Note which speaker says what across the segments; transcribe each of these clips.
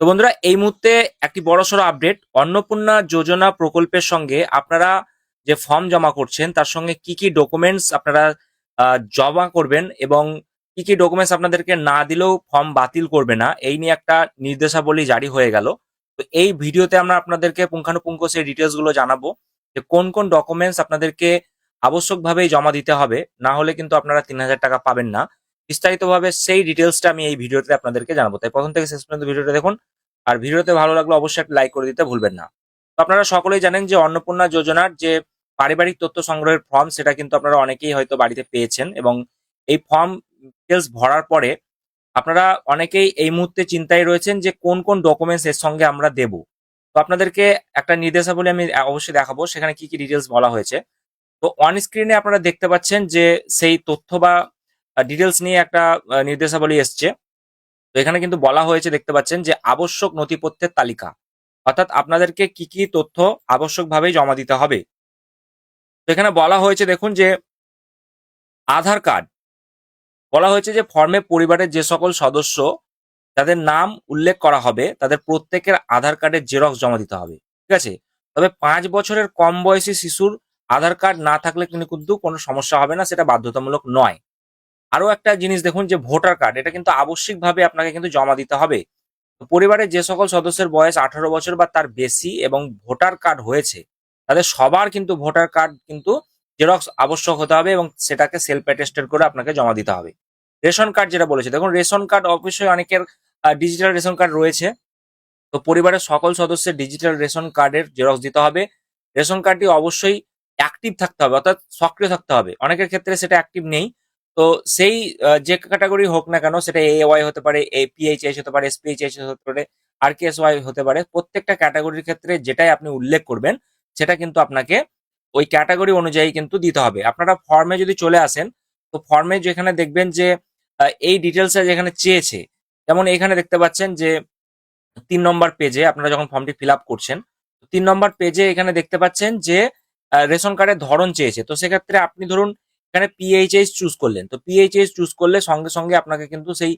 Speaker 1: তো বন্ধুরা, এই মুহূর্তে একটি বড়সড় আপডেট। অন্নপূর্ণা যোজনা প্রকল্পের সঙ্গে আপনারা যে ফর্ম জমা করছেন তার সঙ্গে কি কি ডকুমেন্টস আপনারা জমা করবেন এবং কি কি ডকুমেন্টস আপনাদেরকে না দিলেও ফর্ম বাতিল করবে না, এই নিয়ে একটা নির্দেশাবলী জারি হয়ে গেল। তো এই ভিডিওতে আমরা আপনাদেরকে পুঙ্খানুপুঙ্খ সেই ডিটেলস গুলো জানাবো যে কোন কোন ডকুমেন্টস আপনাদেরকে আবশ্যকভাবেই জমা দিতে হবে, না হলে কিন্তু আপনারা ৩,০০০ টাকা পাবেন না। বিস্তারিতভাবে সেই ডিটেলসটা আমি এই ভিডিওতে আপনাদেরকে জানাবো, তাই প্রথম থেকে শেষ পর্যন্ত ভিডিওটা দেখুন। আর ভিডিওতে ভালো লাগলে অবশ্যই একটা লাইক করে দিতে ভুলবেন না। তো আপনারা সকলেই জানেন যে অন্নপূর্ণা যোজনার যে পারিবারিক তথ্য সংগ্রহের ফর্ম, সেটা কিন্তু আপনারা অনেকেই হয়তো বাড়িতে পেয়েছেন এবং এই ফর্ম ডিটেলস ভরার পরে আপনারা অনেকেই এই মুহূর্তে চিন্তায় রয়েছেন যে কোন কোন ডকুমেন্টস এর সঙ্গে আমরা দেব। তো আপনাদেরকে একটা নির্দেশাবলী আমি অবশ্যই দেখাবো, সেখানে কি কি ডিটেলস বলা হয়েছে। তো অন স্ক্রিনে আপনারা দেখতে পাচ্ছেন যে সেই তথ্য বা ডিটেলস নিয়ে একটা নির্দেশাবলী এসছে। তো এখানে কিন্তু বলা হয়েছে, দেখতে পাচ্ছেন যে আবশ্যক নথিপত্রের তালিকা, অর্থাৎ আপনাদেরকে কি কি তথ্য আবশ্যকভাবে জমা দিতে হবে। তো এখানে বলা হয়েছে, দেখুন যে আধার কার্ড। বলা হয়েছে যে ফর্মে পরিবারের যে সকল সদস্য যাদের নাম উল্লেখ করা হবে তাদের প্রত্যেকের আধার কার্ডের জেরক্স জমা দিতে হবে। ঠিক আছে? তবে ৫ বছরের কম বয়সী শিশুর আধার কার্ড না থাকলে কিন্তু কোনো সমস্যা হবে না, সেটা বাধ্যতামূলক নয়। আরো একটা জিনিস দেখুন যে ভোটার কার্ড, এটা কিন্তু আবশ্যিকভাবে আপনাকে কিন্তু জমা দিতে হবে। পরিবারের যে সকল সদস্যের বয়স ১৮ বছর বা তার বেশি এবং ভোটার কার্ড হয়েছে, তাদের সবার কিন্তু ভোটার কার্ড কিন্তু জেরক্স আবশ্যক হতে হবে এবং সেটাকে সেলফ অ্যাটেস্টেড করে আপনাকে জমা দিতে হবে। রেশন কার্ড যেটা বলেছে, দেখুন রেশন কার্ড অবশ্যই অনেকের ডিজিটাল রেশন কার্ড রয়েছে। তো পরিবারের সকল সদস্যের ডিজিটাল রেশন কার্ডের জেরক্স দিতে হবে। রেশন কার্ডটি অবশ্যই অ্যাক্টিভ থাকতে হবে, অর্থাৎ সক্রিয় থাকতে হবে। অনেকের ক্ষেত্রে সেটা অ্যাক্টিভ নেই। তো সেই যে ক্যাটাগরি হোক না কেন, সেটা এওয়াই হতে পারে, পিএইচএইচ হতে পারে, এসপিএইচএইচ হতে পারে, আরকেএসওয়াই হতে পারে। প্রত্যেকটা ক্যাটাগরির ক্ষেত্রে যেটাই আপনি উল্লেখ করবেন সেটা কিন্তু আপনাকে ওই ক্যাটাগরি অনুযায়ী কিন্তু দিতে হবে। আপনারা ফর্মে যদি চলে আসেন, তো ফর্মে যেখানে দেখবেন যে এই ডিটেলসটা যেখানে চেয়েছে, যেমন এখানে দেখতে পাচ্ছেন যে ৩ নম্বর পেজে আপনারা যখন ফর্মটি ফিল আপ করছেন, ৩ নম্বর পেজে এখানে দেখতে পাচ্ছেন যে রেশন কার্ডের ধরন চেয়েছে। তো সেক্ষেত্রে আপনি ধরুন এখানে পিএইচএইচ চুজ করলেন। তো পিএইচএইচ চুজ করলে সঙ্গে সঙ্গে আপনাকে কিন্তু সেই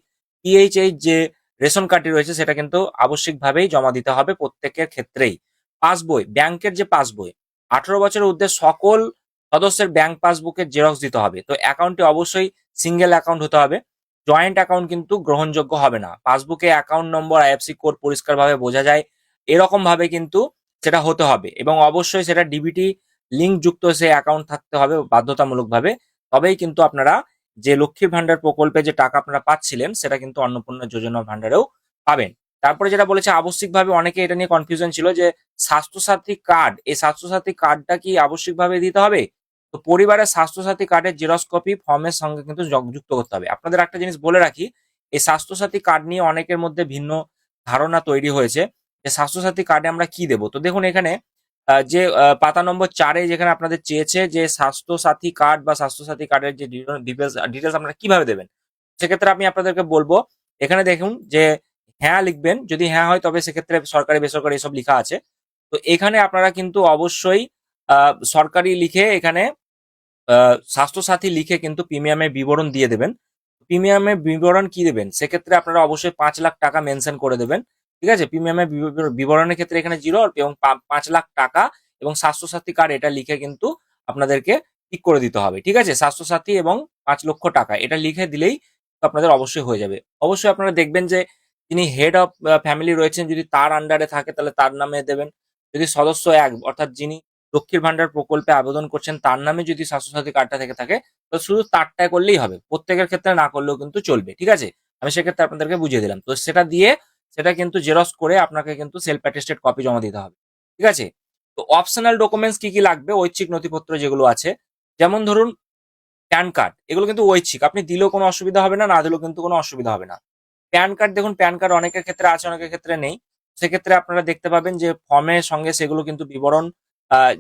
Speaker 1: পিএইচএইচ যে রেশন কার্ডটি রয়েছে সেটা কিন্তু আবশ্যিকভাবেই জমা দিতে হবে প্রত্যেকের ক্ষেত্রেই। পাসবই, ব্যাংকের যে পাসবই, ১৮ বছরের ঊর্ধ্বে সকল সদস্যের ব্যাংক পাসবুকের জেরক্স দিতে হবে। তো অ্যাকাউন্টটি অবশ্যই সিঙ্গেল অ্যাকাউন্ট হতে হবে। জয়েন্ট অ্যাকাউন্ট কিন্তু গ্রহণযোগ্য হবে না। পাসবুকে অ্যাকাউন্ট নম্বর, আইএফসি কোড পরিষ্কারভাবে বোঝা যায়, এরকম ভাবে কিন্তু সেটা হতে হবে এবং অবশ্যই সেটা ডিবিটি লিঙ্ক যুক্ত সেই অ্যাকাউন্ট থাকতে হবে বাধ্যতামূলকভাবে। তবেই কিন্তু আপনারা যে লক্ষ্মীর ভান্ডার প্রকল্পে যে টাকা আপনারা পাচ্ছিলেন সেটা কিন্তু অন্নপূর্ণা যোজনা ভান্ডারেও পাবেন। তারপরে যেটা বলেছে আবশ্যিকভাবে, অনেকে এটা নিয়ে কনফিউশন ছিল যে স্বাস্থ্যসাথী কার্ড, এই স্বাস্থ্যসাথী কার্ডটা কি আবশ্যিকভাবে দিতে হবে? তো পরিবারের স্বাস্থ্যসাথী কার্ডের জেরক্স কপি ফর্মের সঙ্গে কিন্তু যুক্ত করতে হবে। আপনাদের একটা জিনিস বলে রাখি, এই স্বাস্থ্যসাথী কার্ড নিয়ে অনেকের মধ্যে ভিন্ন ধারণা তৈরি হয়েছে যে স্বাস্থ্যসাথী কার্ডে আমরা কি দেবো। তো দেখুন এখানে যে পাতা নম্বর ৪-এ যেখানে আপনাদের চেয়েছে যে স্বাস্থ্যসাথী কার্ড বা স্বাস্থ্যসাথী কার্ডের যে ডিটেলস আপনারা কিভাবে দেবেন, সেক্ষেত্রে আমি আপনাদেরকে বলবো এখানে দেখুন যে হ্যাঁ লিখবেন। যদি হ্যাঁ হয় তবে সেক্ষেত্রে সরকারি বেসরকারি এসব লেখা আছে। তো এখানে আপনারা কিন্তু অবশ্যই সরকারি লিখে এখানে স্বাস্থ্যসাথী লিখে কিন্তু প্রিমিয়ামের বিবরণ দিয়ে দেবেন। প্রিমিয়ামের বিবরণ কি দেবেন? সেক্ষেত্রে আপনারা অবশ্যই ৫,০০,০০০ টাকা মেনশন করে দেবেন। ঠিক আছে? প্রিমিয়ামের বিবরণের ক্ষেত্রে এখানে 0 এবং ৫,০০,০০০ টাকা এবং স্বাস্থ্যসাথী কার্ড এটা লিখে কিন্তু আপনাদেরকে টিক করে দিতে হবে। ঠিক আছে? স্বাস্থ্যসাথী এবং ৫,০০,০০০ টাকা এটা লিখে দিলেই আপনাদের অবশ্যই হয়ে যাবে। অবশ্যই আপনারা দেখবেন যে যিনি হেড অফ ফ্যামিলি রয়েছেন, যদি তার আন্ডারে থাকে তাহলে তার নামে দেবেন। যদি সদস্য ১ অর্থাৎ যিনি লক্ষ্মীর ভান্ডার প্রকল্পে আবেদন করছেন তার নামে যদি স্বাস্থ্যসাথী কার্ডটা থেকে থাকে, তো শুধু তারটায় করলেই হবে। প্রত্যেকের ক্ষেত্রে না করলেও কিন্তু চলবে। ঠিক আছে? আমি সেক্ষেত্রে আপনাদেরকে বুঝিয়ে দিলাম। তো সেটা দিয়ে সেটা কিন্তু জেরক্স করে আপনাকে কিন্তু সেলফ অ্যাটেস্টেড কপি জমা দিতে হবে। ঠিক আছে? তো অপশনাল ডকুমেন্টস কি কি লাগবে? ঐচ্ছিক নথিপত্র যেগুলো আছে, যেমন ধরুন প্যান কার্ড, এগুলো কিন্তু ঐচ্ছিক। আপনি দিলেও কোনো অসুবিধা হবে না, না দিলেও কিন্তু কোনো অসুবিধা হবে না। প্যান কার্ড, দেখুন প্যান কার্ড অনেকের ক্ষেত্রে আছে, অনেকের ক্ষেত্রে নেই। সেক্ষেত্রে আপনারা দেখতে পাবেন যে ফর্মের সঙ্গে সেগুলো কিন্তু বিবরণ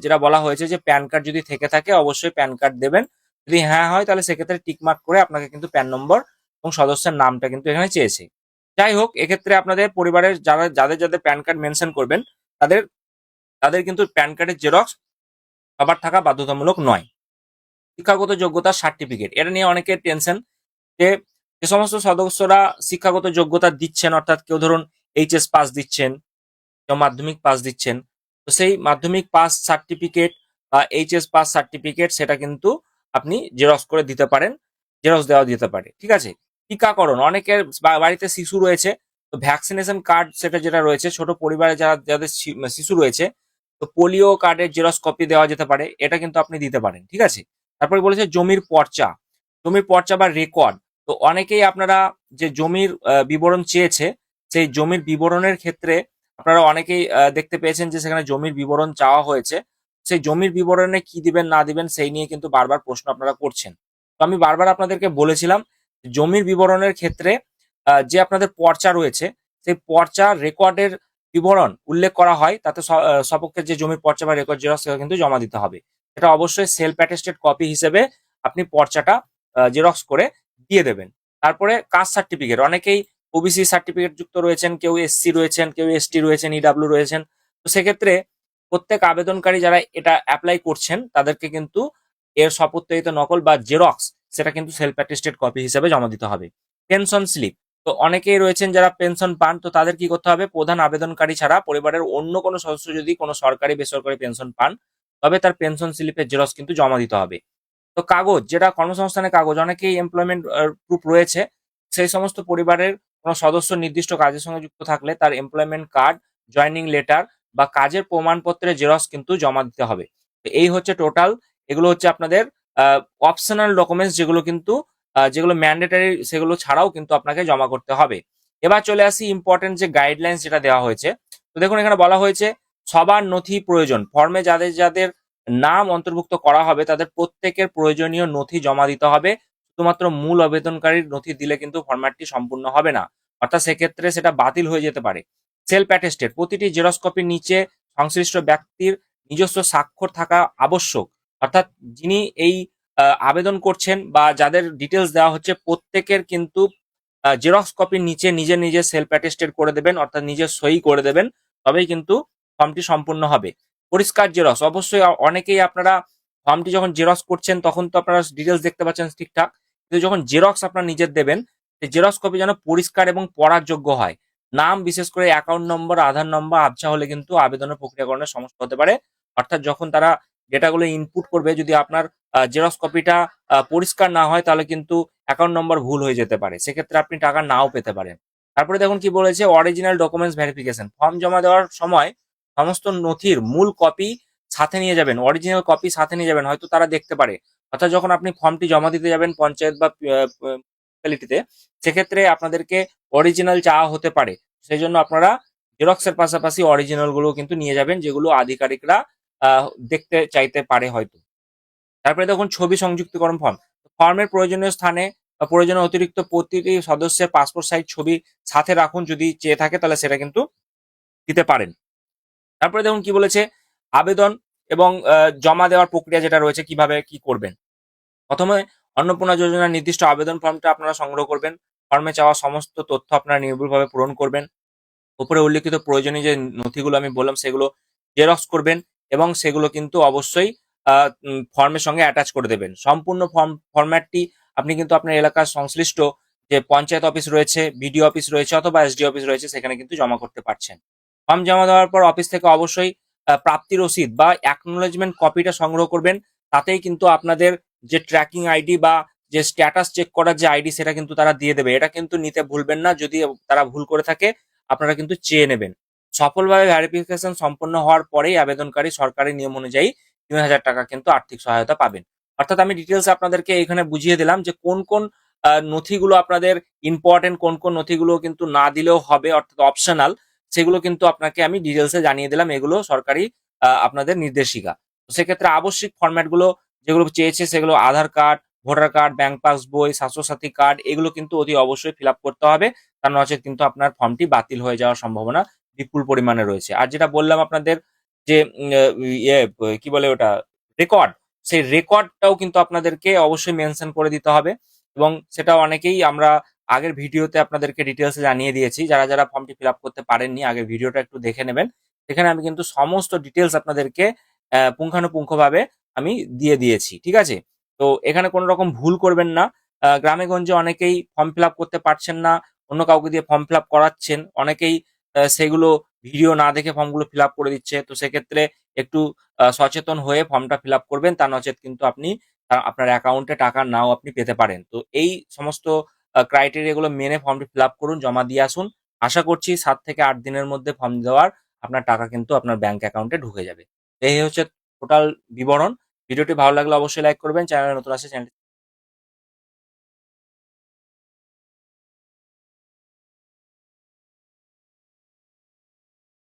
Speaker 1: যেটা বলা হয়েছে যে প্যান কার্ড যদি থেকে থাকে অবশ্যই প্যান কার্ড দেবেন। যদি হ্যাঁ হয় তাহলে সেক্ষেত্রে টিক মার্ক করে আপনাকে কিন্তু প্যান নম্বর এবং সদস্যের নামটা কিন্তু এখানে চেয়েছে। যাই হোক, এক্ষেত্রে আপনাদের পরিবারের যাদের প্যান কার্ড মেনশন করবেন তাদের তাদের কিন্তু প্যান কার্ডের জেরক্স সবার থাকা বাধ্যতামূলক নয়। শিক্ষাগত যোগ্যতার সার্টিফিকেট, এটা নিয়ে অনেকের টেনশন যে যে সমস্ত সদস্যরা শিক্ষাগত যোগ্যতা দিচ্ছেন, অর্থাৎ কেউ ধরুন এইচএস পাস দিচ্ছেন, কেউ মাধ্যমিক পাস দিচ্ছেন, তো সেই মাধ্যমিক পাস সার্টিফিকেট বা এইচএস পাস সার্টিফিকেট সেটা কিন্তু আপনি জেরক্স করে দিতে পারেন, জেরক্স দেওয়া যেতে পারে। ঠিক আছে। টিকাকরণ, অনেকের বাড়িতে শিশু রয়েছে, তো ভ্যাকসিনেশন কার্ড সেটা যেটা রয়েছে, ছোট পরিবারে যাদের শিশু রয়েছে, তো পোলিও কার্ডের জেরক্স কপি দেওয়া যেতে পারে, এটা কিন্তু আপনি দিতে পারেন। ঠিক আছে। তারপরে বলেছে জমির পর্চা, জমির পর্চা বা রেকর্ড। তো অনেকেই আপনারা যে জমির বিবরণ চেয়েছে, সেই জমির বিবরণের ক্ষেত্রে আপনারা অনেকেই দেখতে পেয়েছেন যে সেখানে জমির বিবরণ চাওয়া হয়েছে, সেই জমির বিবরণে কি দিবেন না দিবেন সেই নিয়ে কিন্তু বারবার প্রশ্ন আপনারা করছেন। তো আমি বারবার আপনাদেরকে বলেছিলাম জমির বিবরণের ক্ষেত্রে যে আপনাদের পর্চা রয়েছে, সেই পর্চা রেকর্ডের বিবরণ উল্লেখ করা হয়, তাতে সপক্ষে যে জমির পর্চা বা রেকর্ড জেরক্স সেটা কিন্তু জমা দিতে হবে। এটা অবশ্যই সেলফ অ্যাটেস্টেড কপি হিসেবে আপনি পর্চাটা জেরক্স করে দিয়ে দেবেন। তারপরে কাস্ট সার্টিফিকেট, অনেকেই ওবিসি সার্টিফিকেট যুক্ত রয়েছেন, কেউ এসসি রয়েছেন, কেউ এসটি রয়েছেন, ইডাব্লিউ রয়েছেন। তো সেক্ষেত্রে প্রত্যেক আবেদনকারী যারা এটা অ্যাপ্লাই করছেন তাদেরকে কিন্তু এর সপত্তরিত নকল বা জেরক্স সেটা কিন্তু সেলফ অ্যাটেস্টেড কপি হিসেবে জমা দিতে হবে। পেনশন স্লিপ, তো অনেকেই রয়েছেন যারা পেনশন পান, তো তাদের কি করতে হবে, প্রধান আবেদনকারী ছাড়া পরিবারের অন্য কোনো সদস্য যদি কোনো সরকারি বেসরকারি পেনশন পান, তবে তার পেনশন স্লিপের জেরক্স কিন্তু জমা দিতে হবে। তো কাগজ, যেটা কর্মসংস্থানের কাগজ, অনেকেই এমপ্লয়মেন্ট প্রুফ রয়েছে, সেই সমস্ত পরিবারের কোনো সদস্য নির্দিষ্ট কাজের সঙ্গে যুক্ত থাকলে তার এমপ্লয়মেন্ট কার্ড, জয়নিং লেটার বা কাজের প্রমাণপত্রের জেরক্স কিন্তু জমা দিতে হবে। তো এই হচ্ছে টোটাল, এগুলো হচ্ছে আপনাদের অপশনাল ডকুমেন্টস, যেগুলো কিন্তু যেগুলো ম্যান্ডেটারি সেগুলো ছাড়াও কিন্তু আপনাকে জমা করতে হবে। এবার চলে আসি ইম্পর্টেন্ট যে গাইডলাইন্স যেটা দেওয়া হয়েছে। তো দেখুন এখানে বলা হয়েছে সবার নথি প্রয়োজন, ফর্মে যাদের যাদের নাম অন্তর্ভুক্ত করা হবে তাদের প্রত্যেকের প্রয়োজনীয় নথি জমা দিতে হবে। শুধুমাত্র মূল আবেদনকারীর নথি দিলে কিন্তু ফরম্যাটটি সম্পূর্ণ হবে না, অর্থাৎ সেক্ষেত্রে সেটা বাতিল হয়ে যেতে পারে। সেলফ অ্যাটেস্টেড, প্রতিটি জেরক্স কপির নিচে সংশ্লিষ্ট ব্যক্তির নিজস্ব স্বাক্ষর থাকা আবশ্যক, অর্থাৎ যিনি এই আবেদন করছেন বা যাদের ডিটেলস দেওয়া হচ্ছে প্রত্যেকের কিন্তু জেরক্স কপির নিচে নিজে নিজে সেলফ অ্যাটেস্টেড করে দেবেন, অর্থাৎ নিজে সই করে দেবেন, তবেই কিন্তু ফর্মটি সম্পূর্ণ হবে। পরিষ্কার জেরক্স, অবশ্যই অনেকেই আপনারা ফর্মটি যখন জেরক্স করছেন তখন তো আপনারা ডিটেলস দেখতে পাচ্ছেন ঠিকঠাক, কিন্তু যখন জেরক্স আপনার নিজের দেবেন, সেই জেরক্স কপি যেন পরিষ্কার এবং পড়ার যোগ্য হয়। নাম, বিশেষ করে অ্যাকাউন্ট নম্বর, আধার নম্বর আবছা হলে কিন্তু আবেদনের প্রক্রিয়াকরণের সমস্যা হতে পারে। অর্থাৎ যখন তারা ডেটাগুলো ইনপুট করবে, যদি আপনার জেরক্স কপিটা পরিষ্কার না হয় তাহলে কিন্তু অ্যাকাউন্ট নম্বর ভুল হয়ে যেতে পারে, সেক্ষেত্রে আপনি টাকা নাও পেতে পারেন। তারপরে দেখুন কি বলেছে, অরিজিনাল ডকুমেন্টস ভেরিফিকেশন, ফর্ম জমা দেওয়ার সময় সমস্ত নথির মূল কপি সাথে নিয়ে যাবেন, অরিজিনাল কপি সাথে নিয়ে যাবেন, হয়তো তারা দেখতে পারে। অর্থাৎ যখন আপনি ফর্মটি জমা দিতে যাবেন পঞ্চায়েত বা মিউনিসিপ্যালিটিতে, সেক্ষেত্রে আপনাদেরকে অরিজিনাল চাওয়া হতে পারে, সেই জন্য আপনারা জেরক্সের পাশাপাশি অরিজিনাল গুলো কিন্তু নিয়ে যাবেন, যেগুলো আধিকারিকরা দেখতে চাইতে পারে হয়তো। তারপরে দেখুন ছবি সংযুক্তিকরণ ফর্ম, ফর্মের প্রয়োজনীয় স্থানে বা প্রয়োজনীয় অতিরিক্ত প্রতিটি সদস্যের পাসপোর্ট সাইজ ছবি সাথে রাখুন, যদি চেয়ে থাকে তাহলে সেটা কিন্তু দিতে পারেন। তারপরে দেখুন কি বলেছে, আবেদন এবং জমা দেওয়ার প্রক্রিয়া যেটা রয়েছে, কিভাবে কি করবেন। প্রথমে অন্নপূর্ণা যোজনার নির্দিষ্ট আবেদন ফর্মটা আপনারা সংগ্রহ করবেন, ফর্মে চাওয়া সমস্ত তথ্য আপনারা নির্ভুলভাবে পূরণ করবেন, উপরে উল্লেখিত প্রয়োজনীয় যে নথিগুলো আমি বললাম সেগুলো জেরক্স করবেন এবং সেগুলো কিন্তু অবশ্যই ফর্মের সঙ্গে অ্যাটাচ করে দেবেন। সম্পূর্ণ ফরম্যাটটি আপনি কিন্তু আপনার এলাকার সংশ্লিষ্ট যে পঞ্চায়েত অফিস রয়েছে, বিডিও অফিস রয়েছে অথবা এসডি অফিস রয়েছে সেখানে কিন্তু জমা করতে পারছেন। ফর্ম জমা দেওয়ার পর অফিস থেকে অবশ্যই প্রাপ্তি রসিদ বা অ্যাকনোলেজমেন্ট কপিটা সংগ্রহ করবেন, তাতেই কিন্তু আপনাদের যে ট্র্যাকিং আইডি বা যে স্ট্যাটাস চেক করার যে আইডি সেটা কিন্তু তারা দিয়ে দেবে, এটা কিন্তু নিতে ভুলবেন না, যদি তারা ভুল করে থাকে আপনারা কিন্তু চেয়ে নেবেন। সফলভাবে ভেরিফিকেশন সম্পন্ন হওয়ার পরেই আবেদনকারী সরকারি নিয়ম অনুযায়ী ৩,০০০ টাকা কিন্তু আর্থিক সহায়তা পাবেন। অর্থাৎ আমি ডিটেলস আপনাদেরকে এখানে বুঝিয়ে দিলাম যে কোন কোন নথিগুলো আপনাদের ইম্পর্টেন্ট, কোন কোন নথিগুলো কিন্তু না দিলেও হবে, অর্থাৎ অপশনাল, সেগুলো কিন্তু আপনাকে আমি ডিটেলসে জানিয়ে দিলাম, এগুলো সরকারি আপনাদের নির্দেশিকা। তো সেক্ষেত্রে আবশ্যিক ফরম্যাটগুলো যেগুলো চেয়েছে সেগুলো Aadhaar card, voter card, bank passbook, Swasthyasathi card, এগুলো কিন্তু অতি অবশ্যই ফিল আপ করতে হবে, তা নচেত কিন্তু আপনার ফর্মটি বাতিল হয়ে যাওয়ার সম্ভাবনা বিপুল পরিমাণে রয়েছে। আর যেটা বললাম আপনাদের যে ইয়ে কি বলে ওটা, রেকর্ড, সেই রেকর্ডটাও কিন্তু আপনাদেরকে অবশ্যই মেনশন করে দিতে হবে, এবং সেটা অনেকেই আমরা আগের ভিডিওতে আপনাদেরকে ডিটেলসে জানিয়ে দিয়েছি। যারা যারা ফর্মটি ফিল আপ করতে পারেননি আগের ভিডিওটা একটু দেখে নেবেন, সেখানে আমি কিন্তু সমস্ত ডিটেলস আপনাদেরকে পুঙ্খানুপুঙ্খভাবে আমি দিয়ে দিয়েছি। ঠিক আছে। তো এখানে কোনো রকম ভুল করবেন না। গ্রামে গঞ্জে অনেকেই ফর্ম ফিল আপ করতে পারছেন না, অন্য কাউকে দিয়ে ফর্ম ফিল আপ করাচ্ছেন, অনেকেই সেগুলো ভিডিও না দেখে ফর্মগুলো ফিল আপ করে দিচ্ছে। তো সেক্ষেত্রে একটু সচেতন হয়ে ফর্মটা ফিল আপ করবেন। তা নচেত কিন্তু আপনি আপনার অ্যাকাউন্টে টাকা নাও আপনি পেতে পারেন। তো এই সমস্ত ক্রাইটেরিয়া গুলো মেনে ফর্মটি ফিল আপ করুন, জমা দিয়ে আসুন। আশা করছি ৭ থেকে ৮ দিনের মধ্যে ফর্ম দেওয়ার আপনার টাকা কিন্তু আপনার ব্যাংক অ্যাকাউন্টে ঢুকে যাবে। এই হচ্ছে টোটাল বিবরণ। ভিডিওটি ভালো লাগলে অবশ্যই লাইক করবেন। চ্যানেলে নতুন আসলে চ্যানেলটি